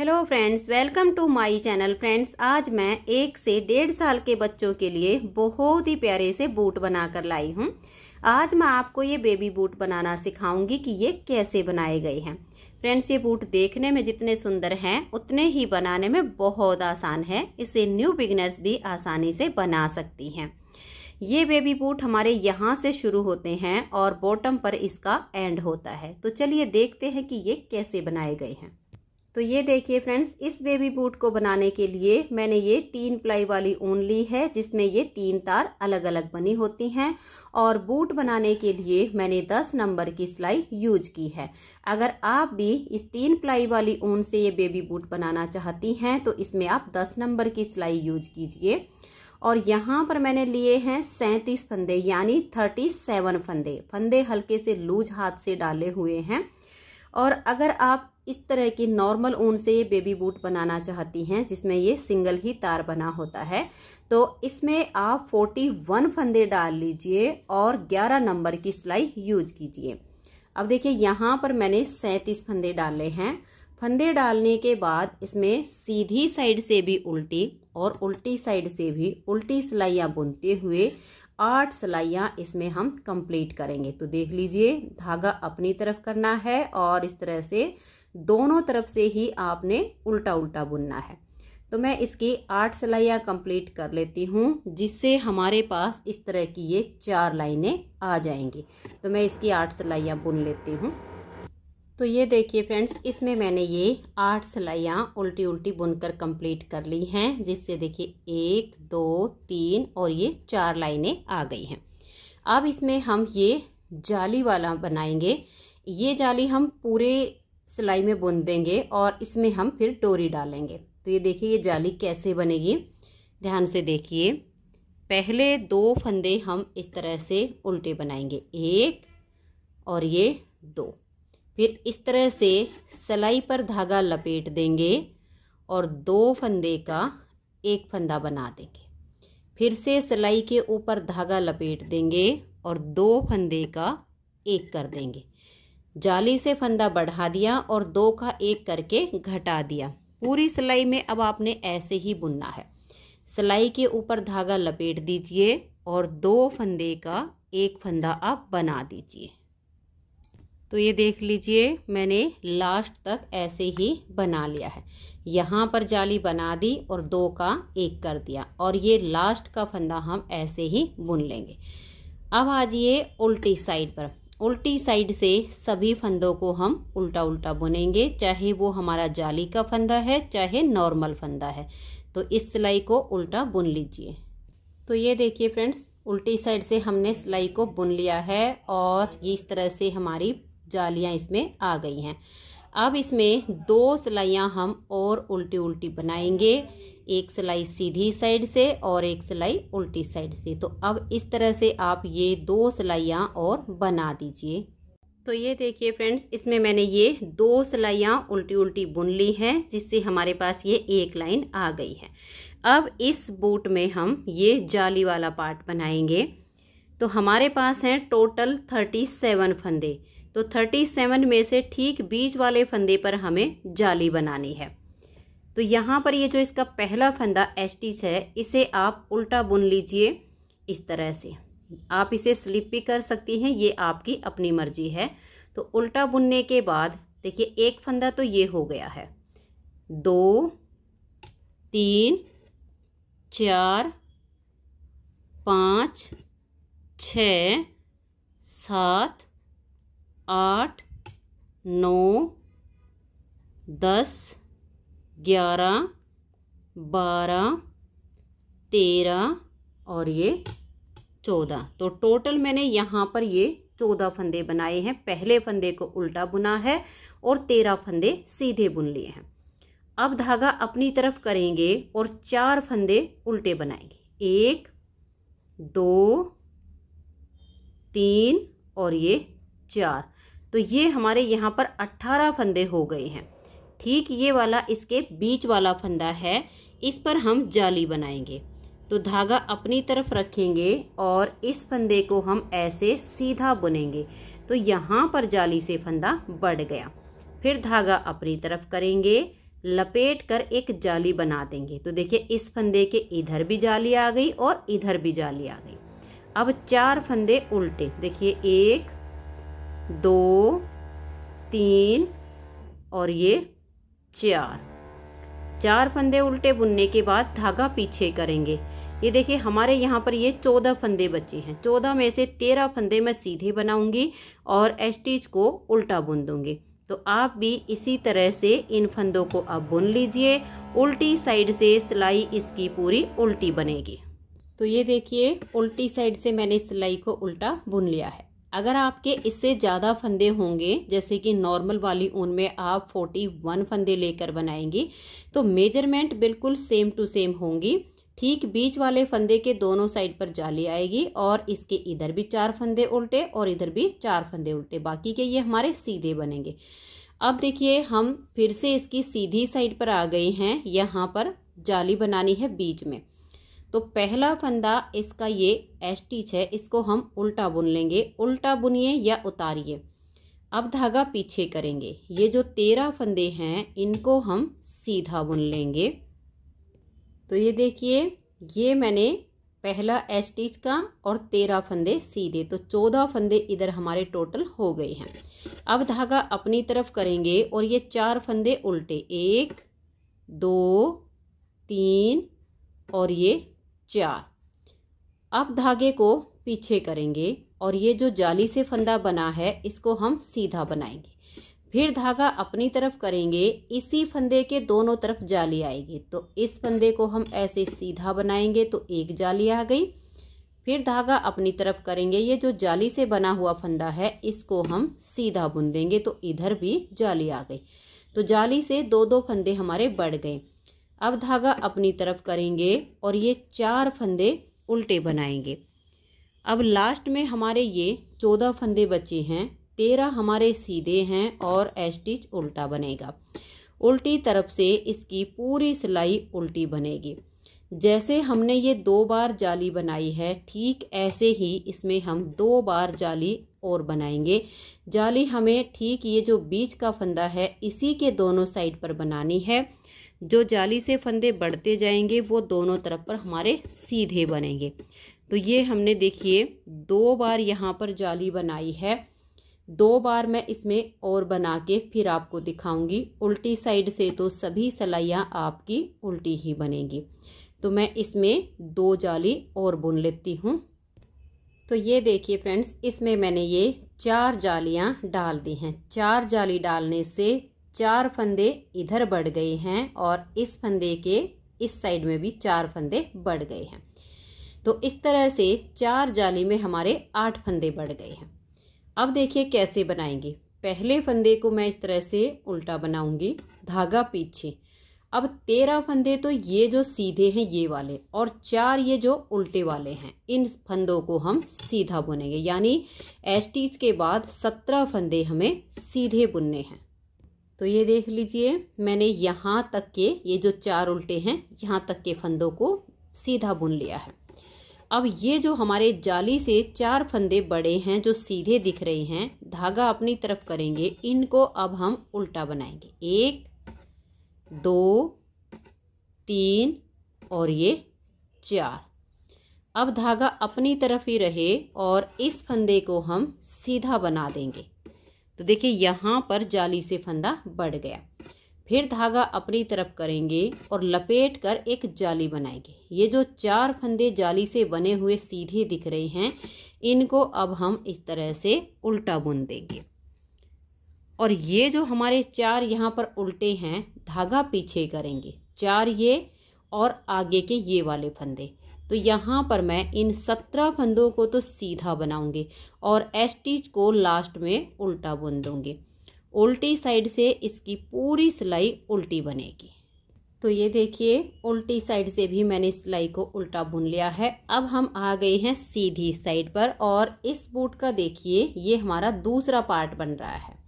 Hello friends, welcome to my channel. Friends, आज मैं 1 से 1.5 साल के बच्चों के लिए बहुत ही प्यारे से बूट बनाकर लाई हूँ। आज मैं आपको ये बेबी बूट बनाना सिखाऊंगी कि ये कैसे बनाए गए हैं। फ्रेंड्स, ये बूट देखने में जितने सुंदर हैं उतने ही बनाने में बहुत आसान है। इसे न्यू बिगिनर्स भी आसानी से बना सकती हैं। ये बेबी बूट हमारे यहाँ से शुरू होते हैं और बॉटम पर इसका एंड होता है। तो चलिए देखते हैं कि ये कैसे बनाए गए हैं। तो ये देखिए फ्रेंड्स, इस बेबी बूट को बनाने के लिए मैंने ये 3 प्लाई वाली ऊन ली है, जिसमें ये 3 तार अलग अलग बनी होती हैं। और बूट बनाने के लिए मैंने 10 नंबर की सिलाई यूज की है। अगर आप भी इस 3 प्लाई वाली ऊन से ये बेबी बूट बनाना चाहती हैं तो इसमें आप 10 नंबर की सिलाई यूज कीजिए। और यहाँ पर मैंने लिए हैं 37 फंदे, यानी 37 फंदे। फंदे हल्के से लूज हाथ से डाले हुए हैं। और अगर आप इस तरह की नॉर्मल ऊन से ये बेबी बूट बनाना चाहती हैं, जिसमें ये सिंगल ही तार बना होता है, तो इसमें आप 41 फंदे डाल लीजिए और 11 नंबर की सिलाई यूज कीजिए। अब देखिए, यहाँ पर मैंने 37 फंदे डाले हैं। फंदे डालने के बाद इसमें सीधी साइड से भी उल्टी और उल्टी साइड से भी उल्टी सिलाइयाँ बुनते हुए 8 सिलाइयाँ इसमें हम कंप्लीट करेंगे। तो देख लीजिए, धागा अपनी तरफ करना है और इस तरह से दोनों तरफ से ही आपने उल्टा उल्टा बुनना है। तो मैं इसकी 8 सिलाइयाँ कंप्लीट कर लेती हूँ, जिससे हमारे पास इस तरह की ये 4 लाइनें आ जाएंगी। तो मैं इसकी 8 सिलाइयाँ बुन लेती हूँ। तो ये देखिए फ्रेंड्स, इसमें मैंने ये 8 सिलाइयाँ उल्टी उल्टी बुनकर कंप्लीट कर ली हैं, जिससे देखिए 1 2 3 और ये 4 लाइनें आ गई हैं। अब इसमें हम ये जाली वाला बनाएंगे। ये जाली हम पूरे सिलाई में बुन देंगे और इसमें हम फिर डोरी डालेंगे। तो ये देखिए, ये जाली कैसे बनेगी, ध्यान से देखिए। पहले 2 फंदे हम इस तरह से उल्टे बनाएंगे, 1 और ये 2। फिर इस तरह से सिलाई पर धागा लपेट देंगे और 2 फंदे का 1 फंदा बना देंगे। फिर से सिलाई के ऊपर धागा लपेट देंगे और 2 फंदे का 1 कर देंगे। जाली से फंदा बढ़ा दिया और 2 का 1 करके घटा दिया। पूरी सिलाई में अब आपने ऐसे ही बुनना है। सिलाई के ऊपर धागा लपेट दीजिए और 2 फंदे का 1 फंदा आप बना दीजिए। तो ये देख लीजिए, मैंने लास्ट तक ऐसे ही बना लिया है। यहाँ पर जाली बना दी और 2 का 1 कर दिया और ये लास्ट का फंदा हम ऐसे ही बुन लेंगे। अब आ जाइए उल्टी साइड पर। उल्टी साइड से सभी फंदों को हम उल्टा उल्टा बुनेंगे, चाहे वो हमारा जाली का फंदा है चाहे नॉर्मल फंदा है। तो इस सिलाई को उल्टा बुन लीजिए। तो ये देखिए फ्रेंड्स, उल्टी साइड से हमने सिलाई को बुन लिया है और ये इस तरह से हमारी जालियां इसमें आ गई हैं। अब इसमें 2 सिलाइयाँ हम और उल्टी उल्टी बनाएंगे, एक सिलाई सीधी साइड से और एक सिलाई उल्टी साइड से। तो अब इस तरह से आप ये 2 सिलाइयाँ और बना दीजिए। तो ये देखिए फ्रेंड्स, इसमें मैंने ये 2 सिलाइयाँ उल्टी उल्टी बुन ली हैं, जिससे हमारे पास ये 1 लाइन आ गई है। अब इस बूट में हम ये जाली वाला पार्ट बनाएंगे। तो हमारे पास हैं टोटल 37 फंदे। तो 37 में से ठीक बीच वाले फंदे पर हमें जाली बनानी है। तो यहाँ पर ये जो इसका पहला फंदा एस्टिच है, इसे आप उल्टा बुन लीजिए इस तरह से। आप इसे स्लिप भी कर सकती हैं, ये आपकी अपनी मर्जी है। तो उल्टा बुनने के बाद देखिए, 1 फंदा तो ये हो गया है, 2 3 4 5 6 7 8 9 10 11 12 13 और ये 14। तो टोटल मैंने यहाँ पर ये 14 फंदे बनाए हैं। पहले फंदे को उल्टा बुना है और 13 फंदे सीधे बुन लिए हैं। अब धागा अपनी तरफ करेंगे और 4 फंदे उल्टे बनाएंगे, 1 2 3 और ये 4। तो ये हमारे यहाँ पर 18 फंदे हो गए हैं। ठीक ये वाला इसके बीच वाला फंदा है, इस पर हम जाली बनाएंगे। तो धागा अपनी तरफ रखेंगे और इस फंदे को हम ऐसे सीधा बुनेंगे। तो यहाँ पर जाली से फंदा बढ़ गया। फिर धागा अपनी तरफ करेंगे, लपेट कर एक जाली बना देंगे। तो देखिए इस फंदे के इधर भी जाली आ गई और इधर भी जाली आ गई। अब 4 फंदे उल्टे, देखिए 1 2 3 और ये 4 फंदे उल्टे बुनने के बाद धागा पीछे करेंगे। ये देखिए हमारे यहाँ पर ये 14 फंदे बचे हैं। 14 में से 13 फंदे मैं सीधे बनाऊंगी और स्टिच को उल्टा बुन दूंगी। तो आप भी इसी तरह से इन फंदों को अब बुन लीजिए। उल्टी साइड से सिलाई इसकी पूरी उल्टी बनेगी। तो ये देखिए उल्टी साइड से मैंने सिलाई को उल्टा बुन लिया है। अगर आपके इससे ज़्यादा फंदे होंगे, जैसे कि नॉर्मल वाली ऊन में आप 41 फंदे लेकर बनाएंगी, तो मेजरमेंट बिल्कुल सेम टू सेम होंगी। ठीक बीच वाले फंदे के दोनों साइड पर जाली आएगी और इसके इधर भी 4 फंदे उल्टे और इधर भी 4 फंदे उल्टे, बाकी के ये हमारे सीधे बनेंगे। अब देखिए हम फिर से इसकी सीधी साइड पर आ गए हैं। यहाँ पर जाली बनानी है बीच में। तो पहला फंदा इसका ये स्टिच है, इसको हम उल्टा बुन लेंगे। उल्टा बुनिए या उतारिए। अब धागा पीछे करेंगे। ये जो 13 फंदे हैं इनको हम सीधा बुन लेंगे। तो ये देखिए ये मैंने पहला स्टिच का और 13 फंदे सीधे, तो 14 फंदे इधर हमारे टोटल हो गए हैं। अब धागा अपनी तरफ करेंगे और ये 4 फंदे उल्टे, 1 2 3 और ये 4। अब धागे को पीछे करेंगे और ये जो जाली से फंदा बना है इसको हम सीधा बनाएंगे। फिर धागा अपनी तरफ करेंगे, इसी फंदे के दोनों तरफ जाली आएगी। तो इस फंदे को हम ऐसे सीधा बनाएंगे तो एक जाली आ गई। फिर धागा अपनी तरफ करेंगे, ये जो जाली से बना हुआ फंदा है इसको हम सीधा बुन देंगे तो इधर भी जाली आ गई। तो जाली से 2-2 फंदे हमारे बढ़ गए। अब धागा अपनी तरफ करेंगे और ये 4 फंदे उल्टे बनाएंगे। अब लास्ट में हमारे ये 14 फंदे बचे हैं, 13 हमारे सीधे हैं और स्टिच उल्टा बनेगा। उल्टी तरफ से इसकी पूरी सिलाई उल्टी बनेगी। जैसे हमने ये 2 बार जाली बनाई है, ठीक ऐसे ही इसमें हम 2 बार जाली और बनाएंगे। जाली हमें ठीक ये जो बीच का फंदा है इसी के दोनों साइड पर बनानी है। जो जाली से फंदे बढ़ते जाएंगे वो दोनों तरफ पर हमारे सीधे बनेंगे। तो ये हमने देखिए 2 बार यहाँ पर जाली बनाई है। 2 बार मैं इसमें और बना के फिर आपको दिखाऊंगी। उल्टी साइड से तो सभी सिलाइयाँ आपकी उल्टी ही बनेंगी। तो मैं इसमें 2 जाली और बुन लेती हूँ। तो ये देखिए फ्रेंड्स, इसमें मैंने ये 4 जालियाँ डाल दी हैं। 4 जाली डालने से 4 फंदे इधर बढ़ गए हैं और इस फंदे के इस साइड में भी 4 फंदे बढ़ गए हैं। तो इस तरह से 4 जाली में हमारे 8 फंदे बढ़ गए हैं। अब देखिए कैसे बनाएंगे। पहले फंदे को मैं इस तरह से उल्टा बनाऊंगी, धागा पीछे। अब 13 फंदे तो ये जो सीधे हैं ये वाले और 4 ये जो उल्टे वाले हैं, इन फंदों को हम सीधा बुनेंगे। यानी स्टिच के बाद 17 फंदे हमें सीधे बुनने हैं। तो ये देख लीजिए मैंने यहाँ तक के ये जो 4 उल्टे हैं यहाँ तक के फंदों को सीधा बुन लिया है। अब ये जो हमारे जाली से 4 फंदे बड़े हैं जो सीधे दिख रहे हैं, धागा अपनी तरफ करेंगे, इनको अब हम उल्टा बनाएंगे। 1 2 3 और ये 4। अब धागा अपनी तरफ ही रहे और इस फंदे को हम सीधा बना देंगे। तो देखिए यहाँ पर जाली से फंदा बढ़ गया। फिर धागा अपनी तरफ करेंगे और लपेट कर एक जाली बनाएंगे। ये जो 4 फंदे जाली से बने हुए सीधे दिख रहे हैं, इनको अब हम इस तरह से उल्टा बुन देंगे। और ये जो हमारे 4 यहाँ पर उल्टे हैं, धागा पीछे करेंगे, 4 ये और आगे के ये वाले फंदे। तो यहाँ पर मैं इन 17 फंदों को तो सीधा बनाऊंगी और स्टिच को लास्ट में उल्टा बुन दूंगी। उल्टी साइड से इसकी पूरी सिलाई उल्टी बनेगी। तो ये देखिए उल्टी साइड से भी मैंने सिलाई को उल्टा बुन लिया है। अब हम आ गए हैं सीधी साइड पर और इस बूट का देखिए ये हमारा दूसरा पार्ट बन रहा है।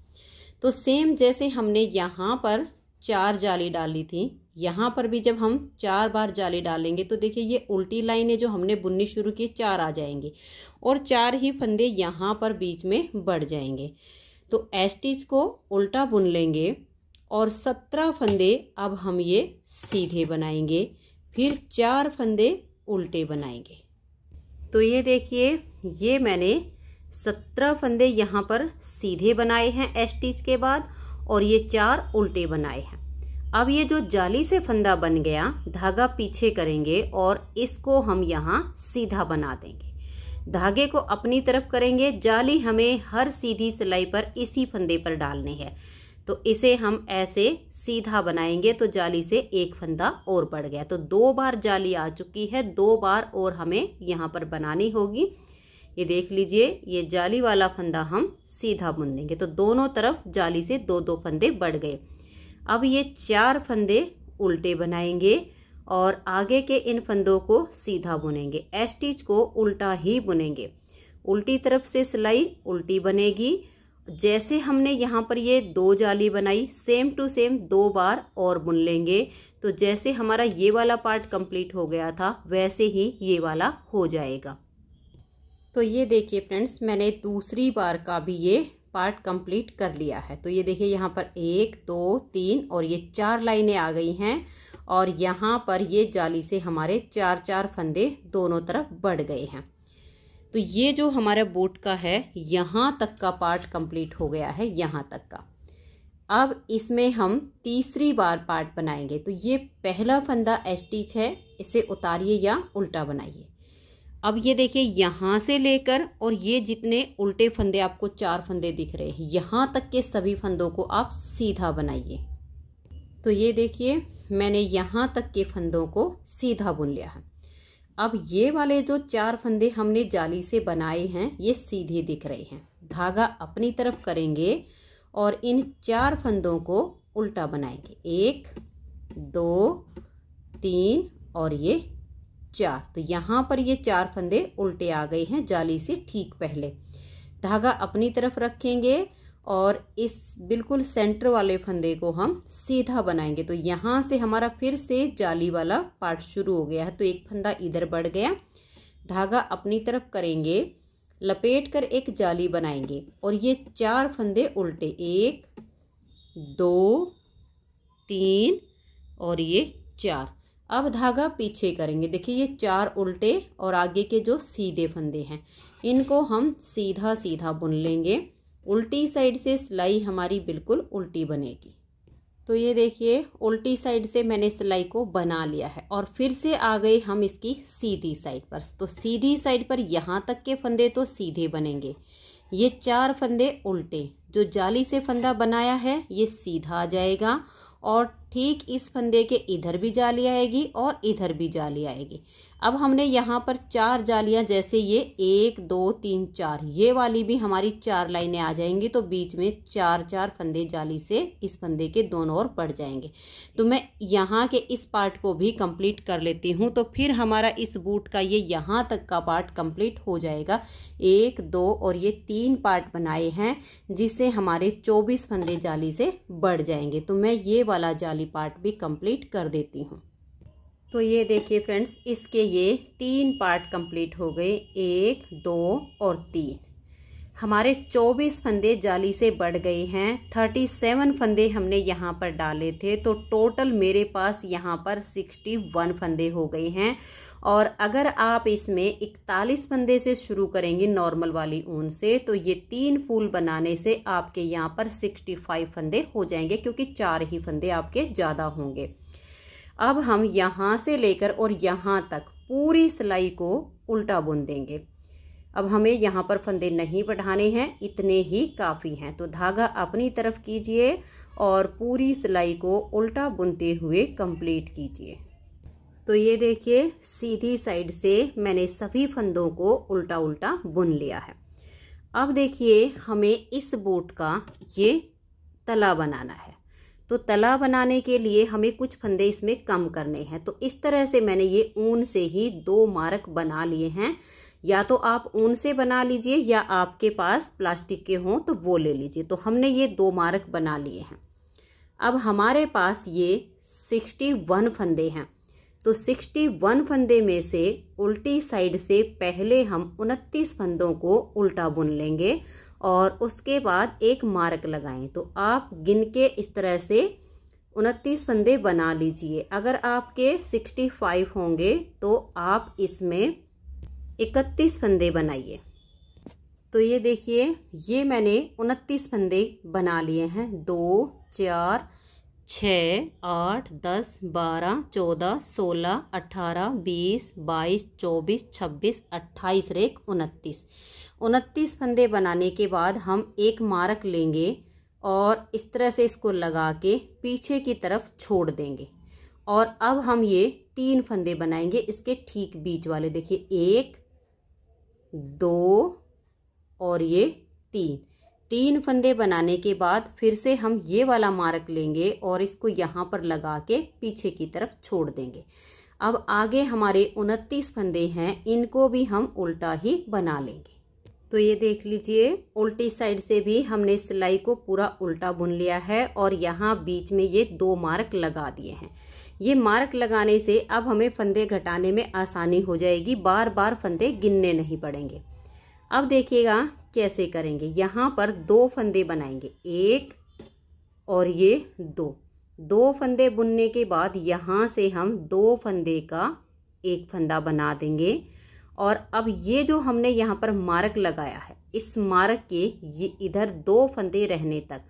तो सेम जैसे हमने यहाँ पर 4 जाली डाली थी, यहाँ पर भी जब हम 4 बार जाली डालेंगे तो देखिए ये उल्टी लाइनें जो हमने बुननी शुरू की 4 आ जाएंगी और 4 ही फंदे यहाँ पर बीच में बढ़ जाएंगे। तो स्टिच को उल्टा बुन लेंगे और 17 फंदे अब हम ये सीधे बनाएंगे, फिर 4 फंदे उल्टे बनाएंगे। तो ये देखिए, ये मैंने 17 फंदे यहाँ पर सीधे बनाए हैं एस स्टिच के बाद, और ये 4 उल्टे बनाए हैं। अब ये जो जाली से फंदा बन गया, धागा पीछे करेंगे और इसको हम यहाँ सीधा बना देंगे। धागे को अपनी तरफ करेंगे, जाली हमें हर सीधी सिलाई पर इसी फंदे पर डालनी है। तो इसे हम ऐसे सीधा बनाएंगे तो जाली से एक फंदा और बढ़ गया। तो 2 बार जाली आ चुकी है, 2 बार और हमें यहाँ पर बनानी होगी। ये देख लीजिए, ये जाली वाला फंदा हम सीधा बुन देंगे तो दोनों तरफ जाली से 2-2 फंदे बढ़ गए। अब ये 4 फंदे उल्टे बनाएंगे और आगे के इन फंदों को सीधा बुनेंगे। एस स्टिच को उल्टा ही बुनेंगे, उल्टी तरफ से सिलाई उल्टी बनेगी। जैसे हमने यहाँ पर ये 2 जाली बनाई, सेम टू सेम 2 बार और बुन लेंगे। तो जैसे हमारा ये वाला पार्ट कंप्लीट हो गया था, वैसे ही ये वाला हो जाएगा। तो ये देखिए फ्रेंड्स, मैंने दूसरी बार का भी ये पार्ट कंप्लीट कर लिया है। तो ये देखिए, यहाँ पर 1 2 3 और ये 4 लाइनें आ गई हैं, और यहाँ पर ये जाली से हमारे 4-4 फंदे दोनों तरफ बढ़ गए हैं। तो ये जो हमारा बूट का है, यहाँ तक का पार्ट कंप्लीट हो गया है, यहाँ तक का। अब इसमें हम तीसरी बार पार्ट बनाएंगे। तो ये पहला फंदा एस स्टिच है, इसे उतारिए या उल्टा बनाइए। अब ये देखिए, यहाँ से लेकर और ये जितने उल्टे फंदे आपको 4 फंदे दिख रहे हैं, यहाँ तक के सभी फंदों को आप सीधा बनाइए। तो ये देखिए, मैंने यहाँ तक के फंदों को सीधा बुन लिया है। अब ये वाले जो 4 फंदे हमने जाली से बनाए हैं, ये सीधे दिख रहे हैं। धागा अपनी तरफ करेंगे और इन 4 फंदों को उल्टा बनाएंगे। 1 2 3 और ये 4। तो यहाँ पर ये 4 फंदे उल्टे आ गए हैं जाली से ठीक पहले। धागा अपनी तरफ रखेंगे और इस बिल्कुल सेंटर वाले फंदे को हम सीधा बनाएंगे। तो यहाँ से हमारा फिर से जाली वाला पार्ट शुरू हो गया है। तो एक फंदा इधर बढ़ गया, धागा अपनी तरफ करेंगे, लपेट कर एक जाली बनाएंगे और ये 4 फंदे उल्टे, 1 2 3 और ये 4। अब धागा पीछे करेंगे। देखिए, ये 4 उल्टे और आगे के जो सीधे फंदे हैं, इनको हम सीधा सीधा बुन लेंगे। उल्टी साइड से सिलाई हमारी बिल्कुल उल्टी बनेगी। तो ये देखिए, उल्टी साइड से मैंने सिलाई को बना लिया है और फिर से आ गए हम इसकी सीधी साइड पर। तो सीधी साइड पर यहाँ तक के फंदे तो सीधे बनेंगे, ये 4 फंदे उल्टे, जो जाली से फंदा बनाया है ये सीधा आ जाएगा और ठीक इस फंदे के इधर भी जाली आएगी और इधर भी जाली आएगी। अब हमने यहाँ पर 4 जालियाँ, जैसे ये 1 2 3 4, ये वाली भी हमारी 4 लाइनें आ जाएंगी। तो बीच में 4-4 फंदे जाली से इस फंदे के दोनों ओर बढ़ जाएंगे। तो मैं यहाँ के इस पार्ट को भी कंप्लीट कर लेती हूँ। तो फिर हमारा इस बूट का ये यहाँ तक का पार्ट कंप्लीट हो जाएगा। 1 2 और ये 3 पार्ट बनाए हैं, जिससे हमारे 24 फंदे जाली से बढ़ जाएंगे। तो मैं ये वाला जाली पार्ट भी कंप्लीट कर देती हूँ। तो ये देखिए फ्रेंड्स, इसके ये 3 पार्ट कंप्लीट हो गए, 1 2 और 3। हमारे 24 फंदे जाली से बढ़ गए हैं। 37 फंदे हमने यहाँ पर डाले थे, तो टोटल मेरे पास यहाँ पर 61 फंदे हो गए हैं। और अगर आप इसमें 41 फंदे से शुरू करेंगे नॉर्मल वाली ऊन से, तो ये 3 फूल बनाने से आपके यहाँ पर 65 फंदे हो जाएंगे, क्योंकि 4 ही फंदे आपके ज़्यादा होंगे। अब हम यहाँ से लेकर और यहाँ तक पूरी सिलाई को उल्टा बुन देंगे। अब हमें यहाँ पर फंदे नहीं बढ़ाने हैं, इतने ही काफ़ी हैं। तो धागा अपनी तरफ कीजिए और पूरी सिलाई को उल्टा बुनते हुए कंप्लीट कीजिए। तो ये देखिए, सीधी साइड से मैंने सभी फंदों को उल्टा उल्टा बुन लिया है। अब देखिए, हमें इस बूट का ये तला बनाना है। तो तला बनाने के लिए हमें कुछ फंदे इसमें कम करने हैं। तो इस तरह से मैंने ये ऊन से ही 2 मार्क बना लिए हैं। या तो आप ऊन से बना लीजिए या आपके पास प्लास्टिक के हों तो वो ले लीजिए। तो हमने ये 2 मार्क बना लिए हैं। अब हमारे पास ये 61 फंदे हैं। तो 61 फंदे में से उल्टी साइड से पहले हम 29 फंदों को उल्टा बुन लेंगे और उसके बाद एक मार्क लगाएं। तो आप गिन के इस तरह से 29 फंदे बना लीजिए। अगर आपके 65 होंगे तो आप इसमें 31 फंदे बनाइए। तो ये देखिए, ये मैंने 29 फंदे बना लिए हैं। 2 4 6 8 10 12 14 16 18 20 22 24 26 28 रेख 29 फंदे बनाने के बाद हम एक मार्क लेंगे और इस तरह से इसको लगा के पीछे की तरफ छोड़ देंगे। और अब हम ये 3 फंदे बनाएंगे इसके ठीक बीच वाले। देखिए 1 2 और ये 3 फंदे बनाने के बाद फिर से हम ये वाला मार्क लेंगे और इसको यहाँ पर लगा के पीछे की तरफ छोड़ देंगे। अब आगे हमारे 29 फंदे हैं, इनको भी हम उल्टा ही बना लेंगे। तो ये देख लीजिए, उल्टी साइड से भी हमने सिलाई को पूरा उल्टा बुन लिया है और यहाँ बीच में ये 2 मार्क लगा दिए हैं। ये मार्क लगाने से अब हमें फंदे घटाने में आसानी हो जाएगी, बार बार फंदे गिनने नहीं पड़ेंगे। अब देखिएगा कैसे करेंगे। यहाँ पर 2 फंदे बनाएंगे, 1 और ये 2 फंदे बुनने के बाद यहाँ से हम 2 फंदे का एक फंदा बना देंगे। और अब ये जो हमने यहाँ पर मार्क लगाया है, इस मार्क के ये इधर 2 फंदे रहने तक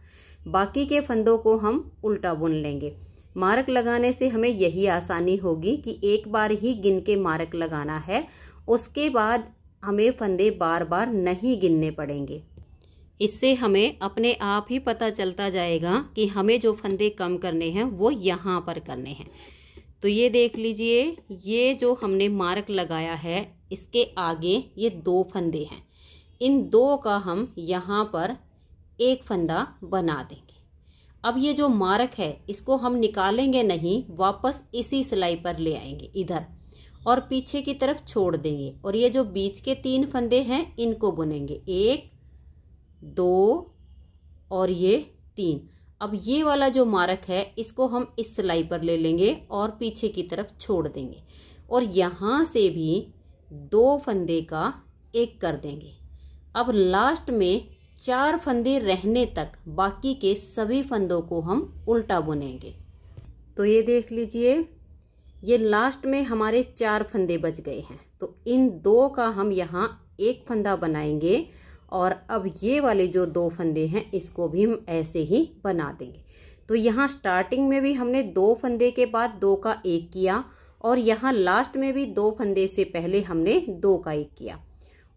बाकी के फंदों को हम उल्टा बुन लेंगे। मार्क लगाने से हमें यही आसानी होगी कि एक बार ही गिन के मार्क लगाना है, उसके बाद हमें फंदे बार बार नहीं गिनने पड़ेंगे। इससे हमें अपने आप ही पता चलता जाएगा कि हमें जो फंदे कम करने हैं वो यहाँ पर करने हैं। तो ये देख लीजिए, ये जो हमने मार्क लगाया है इसके आगे ये 2 फंदे हैं, इन 2 का हम यहाँ पर एक फंदा बना देंगे। अब ये जो मार्क है इसको हम निकालेंगे नहीं, वापस इसी सिलाई पर ले आएंगे इधर और पीछे की तरफ छोड़ देंगे। और ये जो बीच के 3 फंदे हैं इनको बुनेंगे, 1 2 और ये 3। अब ये वाला जो मार्क है इसको हम इस सिलाई पर ले लेंगे और पीछे की तरफ छोड़ देंगे और यहाँ से भी 2 फंदे का एक कर देंगे। अब लास्ट में 4 फंदे रहने तक बाकी के सभी फंदों को हम उल्टा बुनेंगे। तो ये देख लीजिए, ये लास्ट में हमारे 4 फंदे बच गए हैं। तो इन 2 का हम यहाँ एक फंदा बनाएंगे और अब ये वाले जो 2 फंदे हैं इसको भी हम ऐसे ही बना देंगे। तो यहाँ स्टार्टिंग में भी हमने 2 फंदे के बाद 2 का एक किया और यहाँ लास्ट में भी 2 फंदे से पहले हमने 2 का एक किया।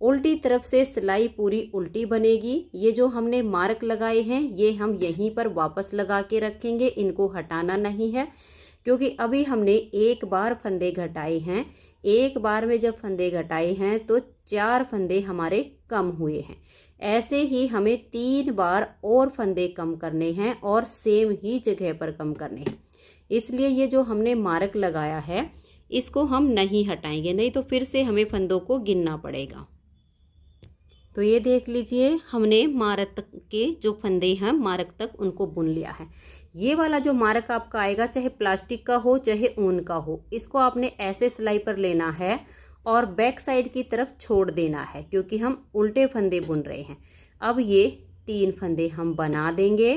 उल्टी तरफ से सिलाई पूरी उल्टी बनेगी। ये जो हमने मार्क लगाए हैं ये हम यहीं पर वापस लगा के रखेंगे, इनको हटाना नहीं है, क्योंकि अभी हमने एक बार फंदे घटाए हैं। एक बार में जब फंदे घटाए हैं तो 4 फंदे हमारे कम हुए हैं। ऐसे ही हमें 3 बार और फंदे कम करने हैं और सेम ही जगह पर कम करने हैं। इसलिए ये जो हमने मार्क लगाया है इसको हम नहीं हटाएंगे, नहीं तो फिर से हमें फंदों को गिनना पड़ेगा। तो ये देख लीजिए, हमने मार्क तक के जो फंदे हैं मार्क तक उनको बुन लिया है। ये वाला जो मार्क आपका आएगा, चाहे प्लास्टिक का हो चाहे ऊन का हो, इसको आपने ऐसे सिलाई पर लेना है और बैक साइड की तरफ छोड़ देना है, क्योंकि हम उल्टे फंदे बुन रहे हैं। अब ये 3 फंदे हम बना देंगे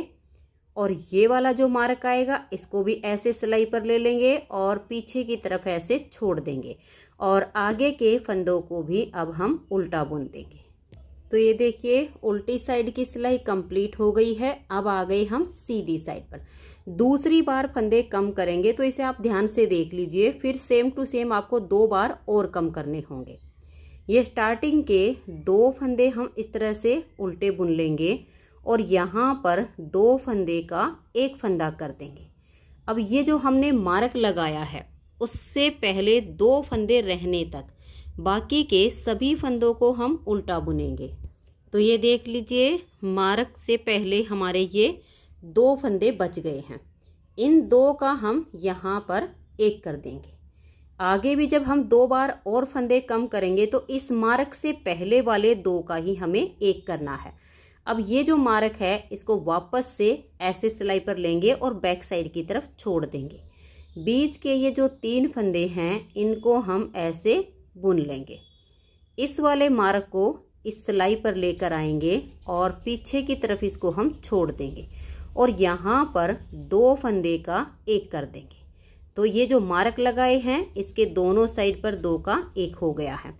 और ये वाला जो मार्क आएगा इसको भी ऐसे सिलाई पर ले लेंगे और पीछे की तरफ ऐसे छोड़ देंगे और आगे के फंदों को भी अब हम उल्टा बुन देंगे। तो ये देखिए, उल्टी साइड की सिलाई कंप्लीट हो गई है। अब आ गए हम सीधी साइड पर। दूसरी बार फंदे कम करेंगे तो इसे आप ध्यान से देख लीजिए, फिर सेम टू सेम आपको 2 बार और कम करने होंगे। ये स्टार्टिंग के 2 फंदे हम इस तरह से उल्टे बुन लेंगे और यहाँ पर 2 फंदे का एक फंदा कर देंगे। अब ये जो हमने मार्क लगाया है उससे पहले 2 फंदे रहने तक बाकी के सभी फंदों को हम उल्टा बुनेंगे। तो ये देख लीजिए, मार्क से पहले हमारे ये 2 फंदे बच गए हैं। इन 2 का हम यहाँ पर एक कर देंगे। आगे भी जब हम 2 बार और फंदे कम करेंगे तो इस मार्क से पहले वाले 2 का ही हमें एक करना है। अब ये जो मार्क है इसको वापस से ऐसे सिलाई पर लेंगे और बैक साइड की तरफ छोड़ देंगे। बीच के ये जो 3 फंदे हैं इनको हम ऐसे बुन लेंगे। इस वाले मार्क को इस सिलाई पर लेकर आएंगे और पीछे की तरफ इसको हम छोड़ देंगे और यहाँ पर 2 फंदे का एक कर देंगे। तो ये जो मार्क लगाए हैं इसके दोनों साइड पर 2 का एक हो गया है।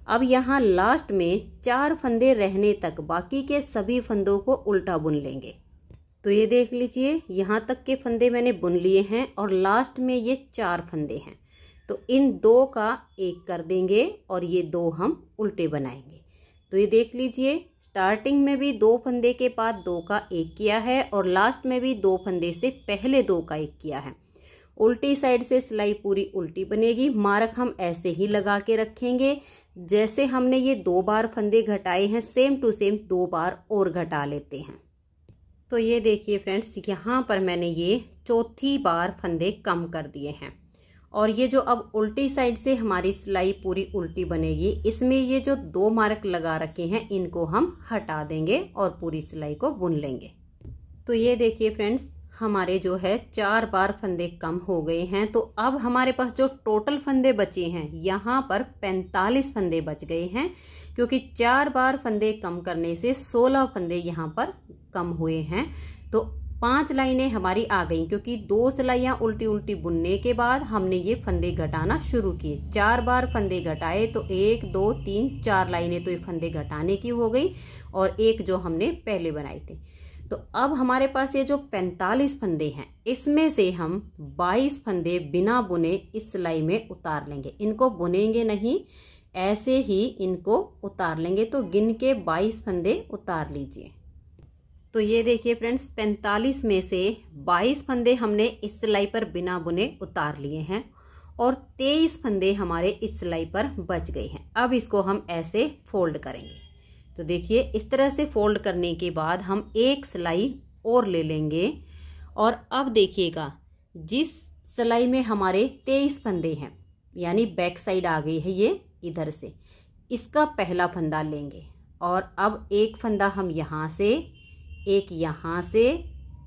अब यहाँ लास्ट में 4 फंदे रहने तक बाकी के सभी फंदों को उल्टा बुन लेंगे। तो ये देख लीजिए, यहाँ तक के फंदे मैंने बुन लिए हैं और लास्ट में ये 4 फंदे हैं। तो इन 2 का एक कर देंगे और ये 2 हम उल्टे बनाएंगे। तो ये देख लीजिए, स्टार्टिंग में भी 2 फंदे के बाद 2 का एक किया है और लास्ट में भी 2 फंदे से पहले 2 का एक किया है। उल्टी साइड से सिलाई पूरी उल्टी बनेगी। मार्क हम ऐसे ही लगा के रखेंगे। जैसे हमने ये 2 बार फंदे घटाए हैं, सेम टू सेम 2 बार और घटा लेते हैं। तो ये देखिए फ्रेंड्स, यहाँ पर मैंने ये चौथी बार फंदे कम कर दिए हैं और ये जो अब उल्टी साइड से हमारी सिलाई पूरी उल्टी बनेगी, इसमें ये जो 2 मार्क लगा रखे हैं इनको हम हटा देंगे और पूरी सिलाई को बुन लेंगे। तो ये देखिए फ्रेंड्स, हमारे जो है 4 बार फंदे कम हो गए हैं। तो अब हमारे पास जो टोटल फंदे बचे हैं, यहाँ पर 45 फंदे बच गए हैं, क्योंकि 4 बार फंदे कम करने से 16 फंदे यहाँ पर कम हुए हैं। तो 5 लाइनें हमारी आ गई, क्योंकि 2 सिलाइयाँ उल्टी उल्टी बुनने के बाद हमने ये फंदे घटाना शुरू किए। 4 बार फंदे घटाए तो 1 2 3 4 लाइनें तो ये फंदे घटाने की हो गई और एक जो हमने पहले बनाए थे। तो अब हमारे पास ये जो 45 फंदे हैं, इसमें से हम 22 फंदे बिना बुने इस सिलाई में उतार लेंगे। इनको बुनेंगे नहीं, ऐसे ही इनको उतार लेंगे। तो गिन के 22 फंदे उतार लीजिए। तो ये देखिए फ्रेंड्स, 45 में से 22 फंदे हमने इस सिलाई पर बिना बुने उतार लिए हैं और 23 फंदे हमारे इस सिलाई पर बच गए हैं। अब इसको हम ऐसे फोल्ड करेंगे। तो देखिए, इस तरह से फोल्ड करने के बाद हम एक सिलाई और ले लेंगे और अब देखिएगा, जिस सिलाई में हमारे 23 फंदे हैं, यानी बैक साइड आ गई है ये इधर से, इसका पहला फंदा लेंगे और अब एक फंदा हम यहाँ से, एक यहाँ से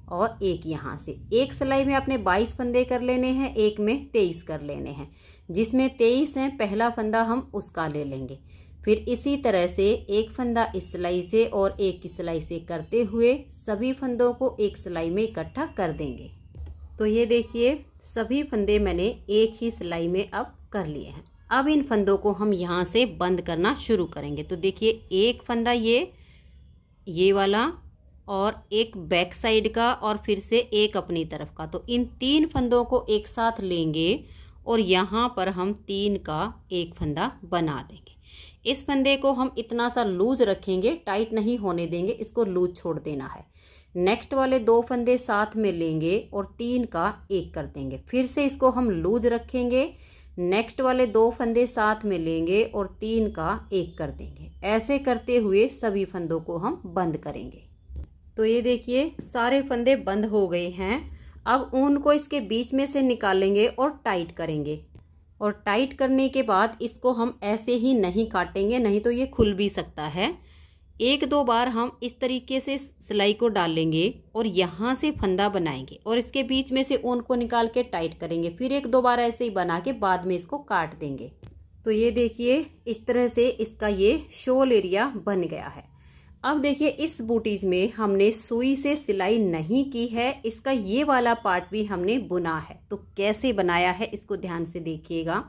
और एक यहाँ से। एक सिलाई में आपने 22 फंदे कर लेने हैं, एक में 23 कर लेने हैं। जिसमें 23 हैं, पहला फंदा हम उसका ले लेंगे। फिर इसी तरह से एक फंदा इस सिलाई से और एक की सिलाई से करते हुए सभी फंदों को एक सिलाई में इकट्ठा कर देंगे। तो ये देखिए, सभी फंदे मैंने एक ही सिलाई में अब कर लिए हैं। अब इन फंदों को हम यहाँ से बंद करना शुरू करेंगे। तो देखिए, एक फंदा ये वाला और एक बैक साइड का और फिर से एक अपनी तरफ का। तो इन 3 फंदों को एक साथ लेंगे और यहाँ पर हम 3 का एक फंदा बना देंगे। इस फंदे को हम इतना सा लूज रखेंगे, टाइट नहीं होने देंगे, इसको लूज छोड़ देना है। नेक्स्ट वाले 2 फंदे साथ में लेंगे और 3 का एक कर देंगे। फिर से इसको हम लूज रखेंगे, नेक्स्ट वाले 2 फंदे साथ में लेंगे और 3 का एक कर देंगे। ऐसे करते हुए सभी फंदों को हम बंद करेंगे। तो ये देखिए, सारे फंदे बंद हो गए हैं। अब ऊन को इसके बीच में से निकालेंगे और टाइट करेंगे। और टाइट करने के बाद इसको हम ऐसे ही नहीं काटेंगे, नहीं तो ये खुल भी सकता है। 1-2 बार हम इस तरीके से सिलाई को डालेंगे और यहाँ से फंदा बनाएंगे और इसके बीच में से ऊन को निकाल के टाइट करेंगे। फिर 1-2 बार ऐसे ही बना के बाद में इसको काट देंगे। तो ये देखिए, इस तरह से इसका ये शोल एरिया बन गया है। अब देखिए, इस बूटीज में हमने सुई से सिलाई नहीं की है, इसका ये वाला पार्ट भी हमने बुना है। तो कैसे बनाया है इसको ध्यान से देखिएगा।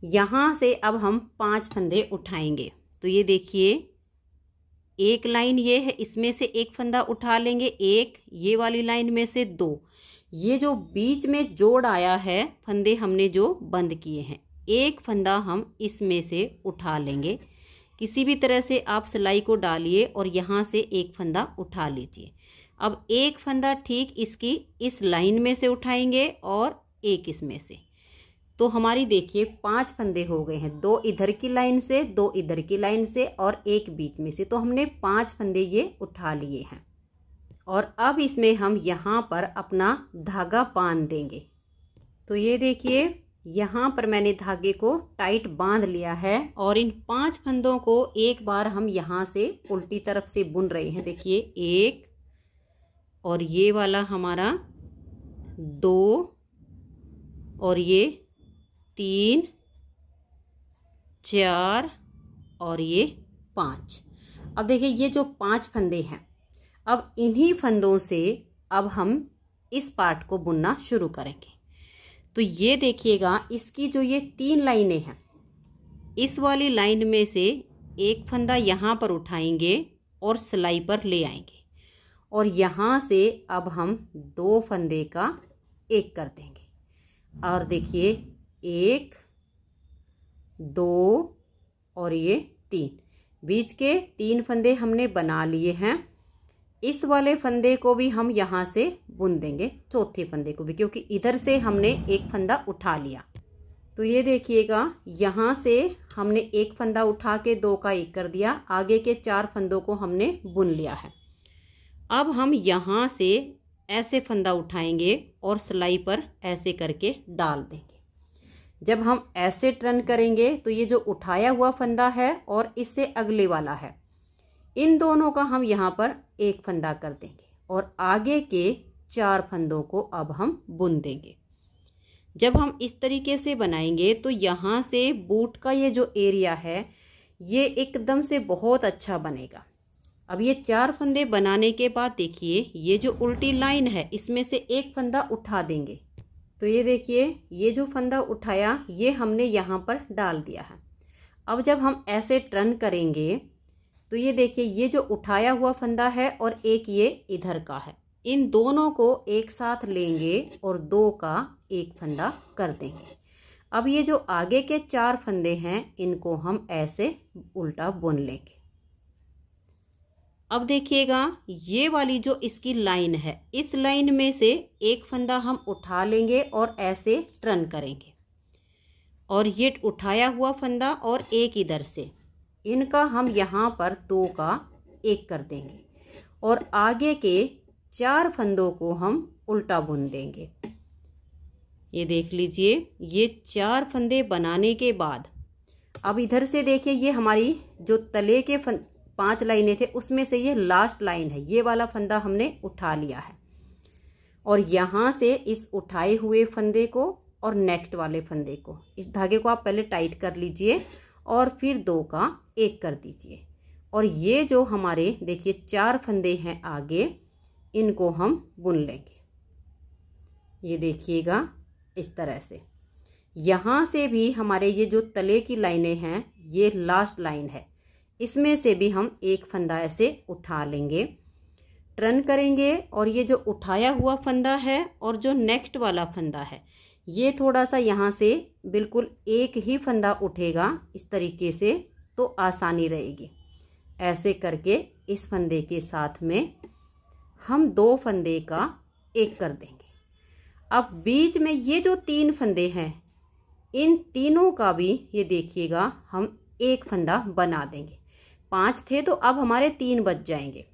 यहाँ से अब हम 5 फंदे उठाएंगे। तो ये देखिए, एक लाइन ये है, इसमें से एक फंदा उठा लेंगे, एक ये वाली लाइन में से 2। ये जो बीच में जोड़ आया है, फंदे हमने जो बंद किए हैं, एक फंदा हम इसमें से उठा लेंगे। किसी भी तरह से आप सिलाई को डालिए और यहाँ से एक फंदा उठा लीजिए। अब एक फंदा ठीक इसकी इस लाइन में से उठाएंगे और एक इसमें से। तो हमारी देखिए 5 फंदे हो गए हैं, 2 इधर की लाइन से, 2 इधर की लाइन से और एक बीच में से। तो हमने 5 फंदे ये उठा लिए हैं और अब इसमें हम यहाँ पर अपना धागा बांध देंगे। तो ये देखिए, यहाँ पर मैंने धागे को टाइट बांध लिया है और इन 5 फंदों को एक बार हम यहाँ से उल्टी तरफ से बुन रहे हैं। देखिए, 1 और ये वाला हमारा 2 और ये 3, 4 और ये 5। अब देखिए ये जो 5 फंदे हैं, अब इन्हीं फंदों से अब हम इस पार्ट को बुनना शुरू करेंगे। तो ये देखिएगा इसकी जो ये 3 लाइनें हैं, इस वाली लाइन में से एक फंदा यहाँ पर उठाएंगे और सिलाई पर ले आएंगे और यहाँ से अब हम 2 फंदे का एक कर देंगे। और देखिए 1 2 और ये 3, बीच के 3 फंदे हमने बना लिए हैं। इस वाले फंदे को भी हम यहाँ से बुन देंगे, चौथे फंदे को भी, क्योंकि इधर से हमने एक फंदा उठा लिया। तो ये देखिएगा यहाँ से हमने एक फंदा उठा के 2 का एक कर दिया, आगे के 4 फंदों को हमने बुन लिया है। अब हम यहाँ से ऐसे फंदा उठाएंगे और सिलाई पर ऐसे करके डाल देंगे। जब हम ऐसे टर्न करेंगे तो ये जो उठाया हुआ फंदा है और इससे अगले वाला है, इन दोनों का हम यहाँ पर एक फंदा कर देंगे और आगे के 4 फंदों को अब हम बुन देंगे। जब हम इस तरीके से बनाएंगे तो यहाँ से बूट का ये जो एरिया है ये एकदम से बहुत अच्छा बनेगा। अब ये 4 फंदे बनाने के बाद देखिए ये जो उल्टी लाइन है इसमें से एक फंदा उठा देंगे। तो ये देखिए ये जो फंदा उठाया ये हमने यहाँ पर डाल दिया है। अब जब हम ऐसे टर्न करेंगे तो ये देखिए ये जो उठाया हुआ फंदा है और एक ये इधर का है, इन दोनों को एक साथ लेंगे और 2 का एक फंदा कर देंगे। अब ये जो आगे के 4 फंदे हैं इनको हम ऐसे उल्टा बुन लेंगे। अब देखिएगा ये वाली जो इसकी लाइन है, इस लाइन में से एक फंदा हम उठा लेंगे और ऐसे टर्न करेंगे और ये उठाया हुआ फंदा और एक इधर से, इनका हम यहाँ पर 2 का एक कर देंगे और आगे के 4 फंदों को हम उल्टा बुन देंगे। ये देख लीजिए ये 4 फंदे बनाने के बाद अब इधर से देखिए ये हमारी जो तले के 5 लाइनें थे उसमें से ये लास्ट लाइन है, ये वाला फंदा हमने उठा लिया है और यहाँ से इस उठाए हुए फंदे को और नेक्स्ट वाले फंदे को, इस धागे को आप पहले टाइट कर लीजिए और फिर 2 का एक कर दीजिए और ये जो हमारे देखिए 4 फंदे हैं आगे, इनको हम बुन लेंगे। ये देखिएगा इस तरह से यहाँ से भी हमारे ये जो तले की लाइनें हैं ये लास्ट लाइन है, इसमें से भी हम एक फंदा ऐसे उठा लेंगे, टर्न करेंगे और ये जो उठाया हुआ फंदा है और जो नेक्स्ट वाला फंदा है ये थोड़ा सा यहाँ से बिल्कुल एक ही फंदा उठेगा इस तरीके से, तो आसानी रहेगी। ऐसे करके इस फंदे के साथ में हम 2 फंदे का एक कर देंगे। अब बीच में ये जो 3 फंदे हैं इन तीनों का भी ये देखिएगा हम एक फंदा बना देंगे। 5 थे तो अब हमारे 3 बच जाएंगे।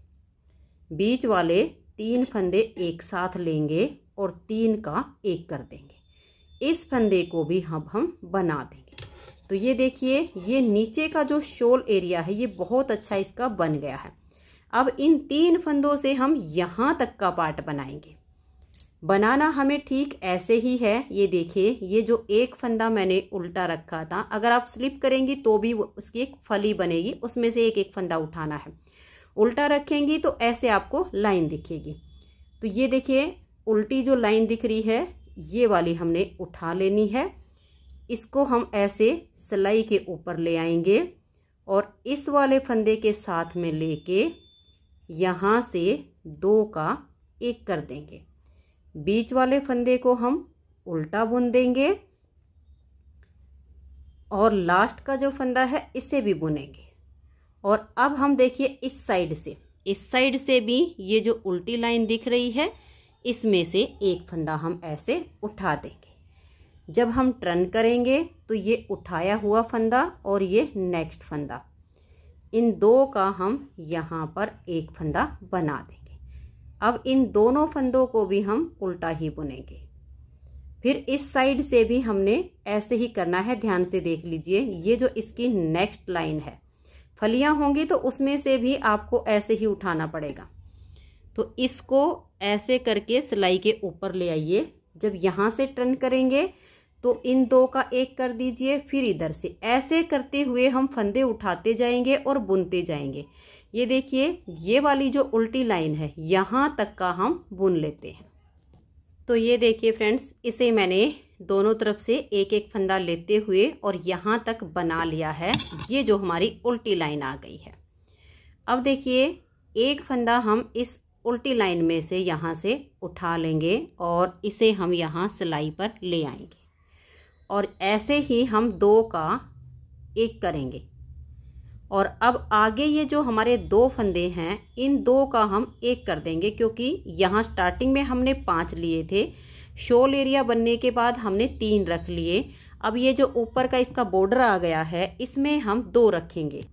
बीच वाले 3 फंदे एक साथ लेंगे और 3 का एक कर देंगे। इस फंदे को भी हम बना देंगे। तो ये देखिए ये नीचे का जो शोल एरिया है ये बहुत अच्छा इसका बन गया है। अब इन 3 फंदों से हम यहाँ तक का पार्ट बनाएंगे। बनाना हमें ठीक ऐसे ही है। ये देखिए ये जो एक फंदा मैंने उल्टा रखा था, अगर आप स्लिप करेंगी तो भी उसकी एक फली बनेगी, उसमें से एक एक फंदा उठाना है। उल्टा रखेंगी तो ऐसे आपको लाइन दिखेगी। तो ये देखिए उल्टी जो लाइन दिख रही है ये वाली हमने उठा लेनी है। इसको हम ऐसे सिलाई के ऊपर ले आएंगे और इस वाले फंदे के साथ में लेके यहाँ से 2 का एक कर देंगे। बीच वाले फंदे को हम उल्टा बुन देंगे और लास्ट का जो फंदा है इसे भी बुनेंगे। और अब हम देखिए इस साइड से भी ये जो उल्टी लाइन दिख रही है इसमें से एक फंदा हम ऐसे उठा देंगे। जब हम टर्न करेंगे तो ये उठाया हुआ फंदा और ये नेक्स्ट फंदा, इन 2 का हम यहाँ पर एक फंदा बना देंगे। अब इन दोनों फंदों को भी हम उल्टा ही बुनेंगे। फिर इस साइड से भी हमने ऐसे ही करना है। ध्यान से देख लीजिए ये जो इसकी नेक्स्ट लाइन है, फलियां होंगी तो उसमें से भी आपको ऐसे ही उठाना पड़ेगा। तो इसको ऐसे करके सिलाई के ऊपर ले आइए। जब यहाँ से टर्न करेंगे तो इन दो का एक कर दीजिए, फिर इधर से ऐसे करते हुए हम फंदे उठाते जाएंगे और बुनते जाएंगे। ये देखिए ये वाली जो उल्टी लाइन है यहाँ तक का हम बुन लेते हैं। तो ये देखिए फ्रेंड्स, इसे मैंने दोनों तरफ से एक एक फंदा लेते हुए और यहाँ तक बना लिया है। ये जो हमारी उल्टी लाइन आ गई है। अब देखिए एक फंदा हम इस उल्टी लाइन में से यहाँ से उठा लेंगे और इसे हम यहाँ सिलाई पर ले आएंगे और ऐसे ही हम दो का एक करेंगे। और अब आगे ये जो हमारे दो फंदे हैं इन दो का हम एक कर देंगे, क्योंकि यहाँ स्टार्टिंग में हमने 5 लिए थे, शोल एरिया बनने के बाद हमने 3 रख लिए। अब ये जो ऊपर का इसका बॉर्डर आ गया है इसमें हम 2 रखेंगे।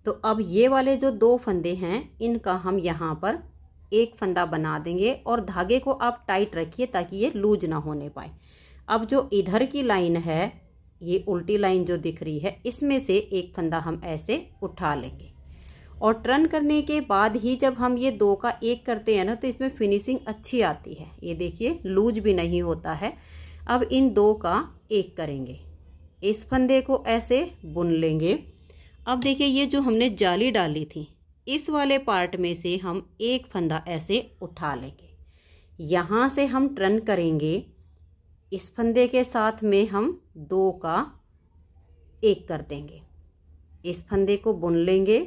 तो अब ये वाले जो 2 फंदे हैं इनका हम यहाँ पर एक फंदा बना देंगे और धागे को आप टाइट रखिए ताकि ये लूज ना होने पाए। अब जो इधर की लाइन है, ये उल्टी लाइन जो दिख रही है, इसमें से एक फंदा हम ऐसे उठा लेंगे और टर्न करने के बाद ही जब हम ये 2 का एक करते हैं ना तो इसमें फिनिशिंग अच्छी आती है। ये देखिए लूज भी नहीं होता है। अब इन 2 का एक करेंगे, इस फंदे को ऐसे बुन लेंगे। अब देखिए ये जो हमने जाली डाली थी इस वाले पार्ट में से हम एक फंदा ऐसे उठा लेंगे, यहाँ से हम टर्न करेंगे, इस फंदे के साथ में हम 2 का एक कर देंगे, इस फंदे को बुन लेंगे।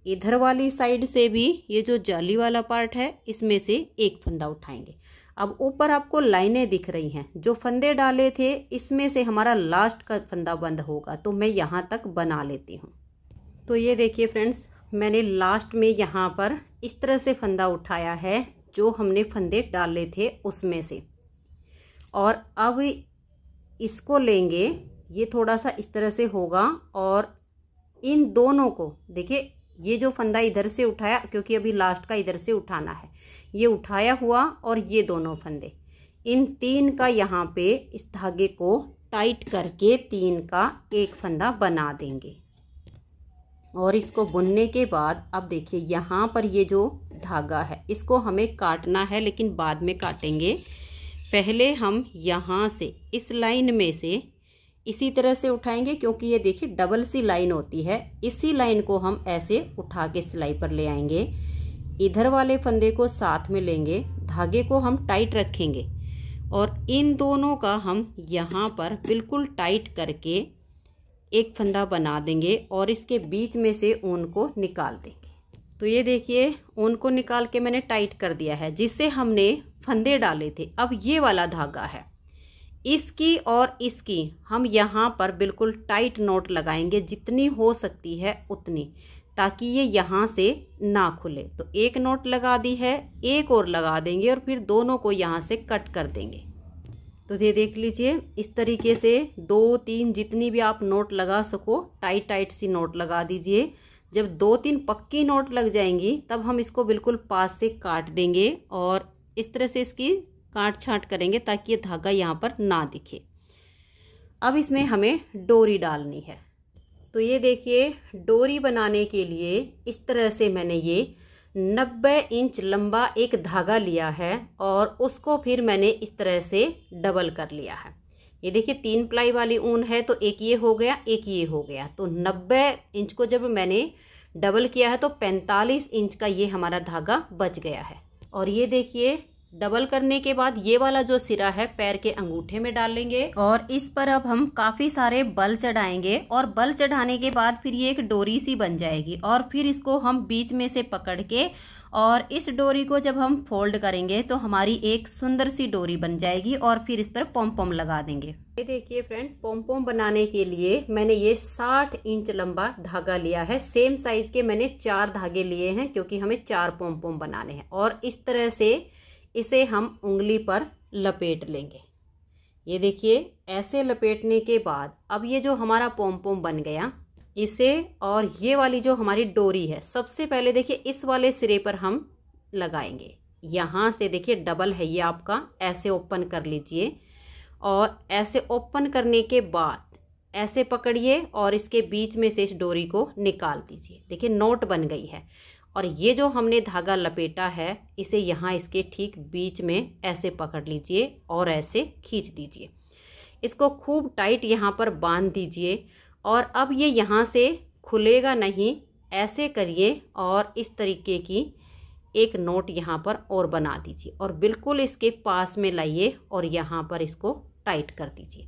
इधर वाली साइड से भी ये जो जाली वाला पार्ट है इसमें से एक फंदा उठाएंगे। अब ऊपर आपको लाइनें दिख रही हैं, जो फंदे डाले थे इसमें से हमारा लास्ट का फंदा बंद होगा, तो मैं यहाँ तक बना लेती हूँ। तो ये देखिए फ्रेंड्स, मैंने लास्ट में यहाँ पर इस तरह से फंदा उठाया है जो हमने फंदे डाले थे उसमें से, और अब इसको लेंगे, ये थोड़ा सा इस तरह से होगा और इन दोनों को देखिए ये जो फंदा इधर से उठाया, क्योंकि अभी लास्ट का इधर से उठाना है, ये उठाया हुआ और ये दोनों फंदे, इन 3 का यहाँ पे इस धागे को टाइट करके 3 का एक फंदा बना देंगे। और इसको बुनने के बाद अब देखिए यहाँ पर ये जो धागा है इसको हमें काटना है, लेकिन बाद में काटेंगे। पहले हम यहाँ से इस लाइन में से इसी तरह से उठाएंगे, क्योंकि ये देखिए डबल सी लाइन होती है, इसी लाइन को हम ऐसे उठा के सिलाई पर ले आएंगे। इधर वाले फंदे को साथ में लेंगे, धागे को हम टाइट रखेंगे और इन दोनों का हम यहाँ पर बिल्कुल टाइट करके एक फंदा बना देंगे और इसके बीच में से ऊन को निकाल देंगे। तो ये देखिए ऊन को निकाल के मैंने टाइट कर दिया है, जिससे हमने फंदे डाले थे। अब ये वाला धागा है, इसकी और इसकी हम यहाँ पर बिल्कुल टाइट नॉट लगाएंगे, जितनी हो सकती है उतनी, ताकि ये यहाँ से ना खुले। तो एक नॉट लगा दी है, एक और लगा देंगे और फिर दोनों को यहाँ से कट कर देंगे। तो ये देख लीजिए इस तरीके से 2-3 जितनी भी आप नोट लगा सको टाइट टाइट सी नोट लगा दीजिए। जब 2-3 पक्की नोट लग जाएंगी तब हम इसको बिल्कुल पास से काट देंगे और इस तरह से इसकी काट छांट करेंगे ताकि ये धागा यहाँ पर ना दिखे। अब इसमें हमें डोरी डालनी है। तो ये देखिए डोरी बनाने के लिए इस तरह से मैंने ये 90 इंच लंबा एक धागा लिया है और उसको फिर मैंने इस तरह से डबल कर लिया है। ये देखिए 3 प्लाई वाली ऊन है तो एक ये हो गया, एक ये हो गया। तो 90 इंच को जब मैंने डबल किया है तो 45 इंच का ये हमारा धागा बच गया है। और ये देखिए डबल करने के बाद ये वाला जो सिरा है पैर के अंगूठे में डालेंगे और इस पर अब हम काफी सारे बल चढ़ाएंगे और बल चढ़ाने के बाद फिर ये एक डोरी सी बन जाएगी और फिर इसको हम बीच में से पकड़ के और इस डोरी को जब हम फोल्ड करेंगे तो हमारी एक सुंदर सी डोरी बन जाएगी और फिर इस पर पॉम पॉम लगा देंगे। ये देखिए फ्रेंड, पॉम पॉम बनाने के लिए मैंने ये 60 इंच लंबा धागा लिया है। सेम साइज के मैंने 4 धागे लिए हैं क्योंकि हमें 4 पॉम पॉम बनाने हैं। और इस तरह से इसे हम उंगली पर लपेट लेंगे। ये देखिए ऐसे लपेटने के बाद अब ये जो हमारा पॉम पॉम बन गया, इसे और ये वाली जो हमारी डोरी है सबसे पहले देखिए इस वाले सिरे पर हम लगाएंगे। यहाँ से देखिए डबल है ये आपका, ऐसे ओपन कर लीजिए और ऐसे ओपन करने के बाद ऐसे पकड़िए और इसके बीच में से इस डोरी को निकाल दीजिए। देखिए नोट बन गई है और ये जो हमने धागा लपेटा है इसे यहाँ इसके ठीक बीच में ऐसे पकड़ लीजिए और ऐसे खींच दीजिए। इसको खूब टाइट यहाँ पर बांध दीजिए। और अब ये यहाँ से खुलेगा नहीं, ऐसे करिए और इस तरीके की एक नोट यहाँ पर और बना दीजिए और बिल्कुल इसके पास में लाइए और यहाँ पर इसको टाइट कर दीजिए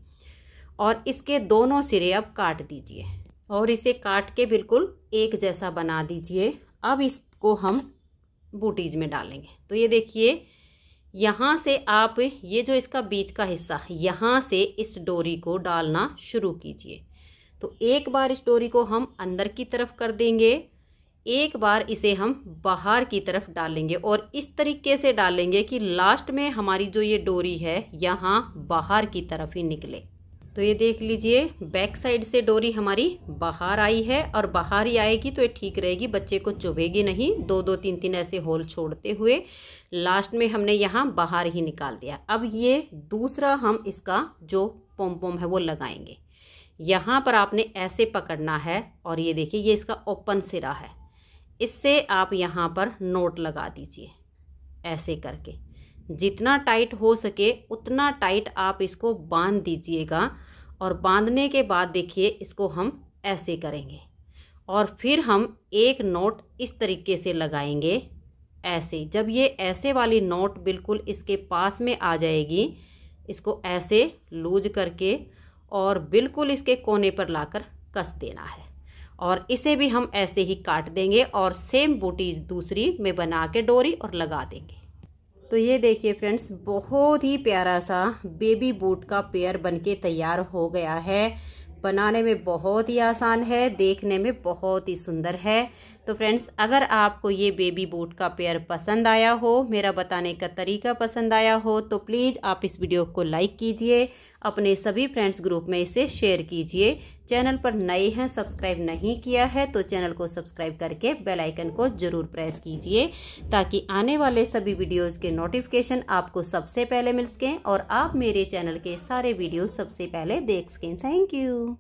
और इसके दोनों सिरे अब काट दीजिए और इसे काट के बिल्कुल एक जैसा बना दीजिए। अब इसको हम बूटीज में डालेंगे। तो ये देखिए, यहाँ से आप ये जो इसका बीच का हिस्सा, यहाँ से इस डोरी को डालना शुरू कीजिए। तो एक बार इस डोरी को हम अंदर की तरफ कर देंगे, एक बार इसे हम बाहर की तरफ डालेंगे और इस तरीके से डालेंगे कि लास्ट में हमारी जो ये डोरी है यहाँ बाहर की तरफ ही निकले। तो ये देख लीजिए, बैक साइड से डोरी हमारी बाहर आई है और बाहर ही आएगी तो ये ठीक रहेगी, बच्चे को चुभेगी नहीं। दो दो तीन तीन ऐसे होल छोड़ते हुए लास्ट में हमने यहाँ बाहर ही निकाल दिया। अब ये दूसरा हम इसका जो पोम पोम है वो लगाएंगे। यहाँ पर आपने ऐसे पकड़ना है और ये देखिए, ये इसका ओपन सिरा है, इससे आप यहाँ पर नोट लगा दीजिए ऐसे करके। जितना टाइट हो सके उतना टाइट आप इसको बांध दीजिएगा और बांधने के बाद देखिए इसको हम ऐसे करेंगे और फिर हम एक नोट इस तरीके से लगाएंगे ऐसे। जब ये ऐसे वाली नोट बिल्कुल इसके पास में आ जाएगी, इसको ऐसे लूज करके और बिल्कुल इसके कोने पर लाकर कस देना है और इसे भी हम ऐसे ही काट देंगे और सेम बूटीज दूसरी में बना के डोरी और लगा देंगे। तो ये देखिए फ्रेंड्स, बहुत ही प्यारा सा बेबी बूट का पेयर बनके तैयार हो गया है। बनाने में बहुत ही आसान है, देखने में बहुत ही सुंदर है। तो फ्रेंड्स, अगर आपको ये बेबी बूट का पेयर पसंद आया हो, मेरा बताने का तरीका पसंद आया हो, तो प्लीज़ आप इस वीडियो को लाइक कीजिए, अपने सभी फ्रेंड्स ग्रुप में इसे शेयर कीजिए। चैनल पर नए हैं, सब्सक्राइब नहीं किया है तो चैनल को सब्सक्राइब करके बेल आइकन को जरूर प्रेस कीजिए ताकि आने वाले सभी वीडियोस के नोटिफिकेशन आपको सबसे पहले मिल सकें और आप मेरे चैनल के सारे वीडियो सबसे पहले देख सकें। Thank you.